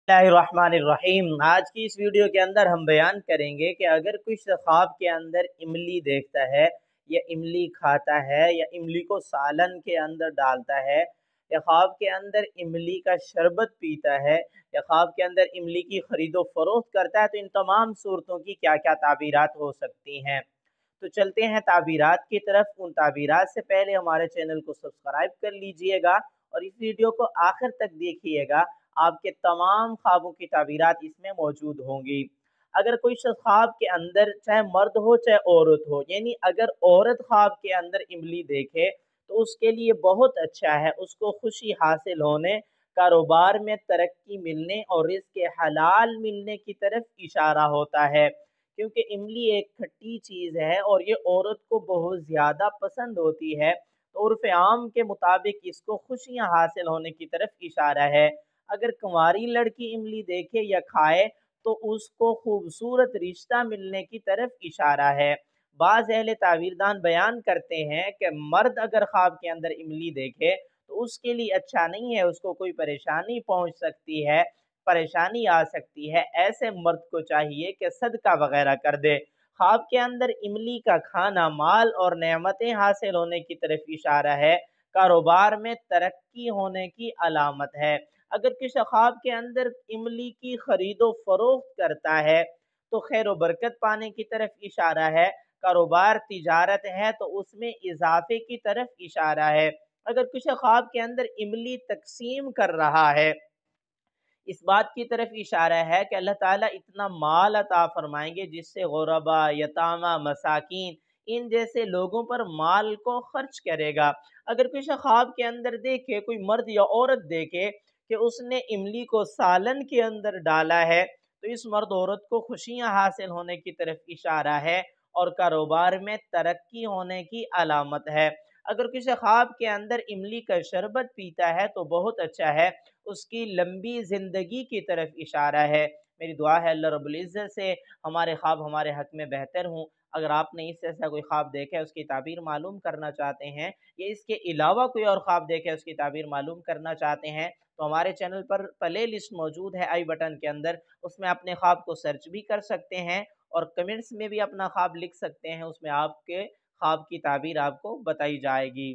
बिस्मिल्लाहिर्रहमानिर्रहीम। आज की इस वीडियो के अंदर हम बयान करेंगे कि अगर कोई ख्वाब के अंदर इमली देखता है या इमली खाता है या इमली को सालन के अंदर डालता है या ख्वाब के अंदर इमली का शरबत पीता है या ख्वाब के अंदर इमली की खरीदो फरोख्त करता है, तो इन तमाम सूरतों की क्या क्या ताबीरात हो सकती हैं। तो चलते हैं ताबीरात की तरफ। उन ताबीरात से पहले हमारे चैनल को सब्सक्राइब कर लीजिएगा और इस वीडियो को आखिर तक देखिएगा। आपके तमाम ख्वाबों की ताबीरात इसमें मौजूद होंगी। अगर कोई शख्स ख्वाब के अंदर, चाहे मर्द हो चाहे औरत हो, यानी अगर औरत ख्वाब के अंदर इमली देखे तो उसके लिए बहुत अच्छा है, उसको खुशी हासिल होने, कारोबार में तरक्की मिलने और रिज़्क़ हलाल मिलने की तरफ इशारा होता है। क्योंकि इमली एक खट्टी चीज़ है और ये औरत को बहुत ज़्यादा पसंद होती है, तो उर्फ़ आम के मुताबिक इसको खुशियाँ हासिल होने की तरफ इशारा है। अगर कुंवारी लड़की इमली देखे या खाए तो उसको खूबसूरत रिश्ता मिलने की तरफ इशारा है। बाज़ अहले तावीरदान बयान करते हैं कि मर्द अगर ख्वाब के अंदर इमली देखे तो उसके लिए अच्छा नहीं है, उसको कोई परेशानी पहुंच सकती है, परेशानी आ सकती है। ऐसे मर्द को चाहिए कि सदका वगैरह कर दे। ख्वाब के अंदर इमली का खाना माल और नेमतें हासिल होने की तरफ इशारा है, कारोबार में तरक्की होने की अलामत है। अगर किसी ख्वाब के अंदर इमली की खरीदो फरोख्त करता है तो खैर बरकत पाने की तरफ इशारा है, कारोबार तिजारत है तो उसमें इजाफे की तरफ इशारा है। अगर किसी ख्वाब के अंदर इमली तकसीम कर रहा है, इस बात की तरफ इशारा है कि अल्लाह ताला इतना माल अता फरमाएंगे जिससे गुरबा, यतामा, मसाकीन इन जैसे लोगों पर माल को खर्च करेगा। अगर किसी ख्वाब के अंदर देखे, कोई मर्द या औरत देखे कि उसने इमली को सालन के अंदर डाला है, तो इस मर्द औरत को खुशियां हासिल होने की तरफ इशारा है और कारोबार में तरक्की होने की अलामत है। अगर किसी ख्वाब के अंदर इमली का शरबत पीता है तो बहुत अच्छा है, उसकी लंबी ज़िंदगी की तरफ इशारा है। मेरी दुआ है अल्लाह रब्बुल इज़्ज़त से हमारे ख्वाब हमारे हक़ में बेहतर हों। अगर आपने इस जैसा कोई ख्वाब देखा है, उसकी ताबीर मालूम करना चाहते हैं या इसके अलावा कोई और ख्वाब देखे उसकी ताबीर मालूम करना चाहते हैं, तो हमारे चैनल पर प्ले लिस्ट मौजूद है आई बटन के अंदर, उसमें अपने ख्वाब को सर्च भी कर सकते हैं और कमेंट्स में भी अपना ख्वाब लिख सकते हैं। उसमें आपके ख्वाब की ताबीर आपको बताई जाएगी।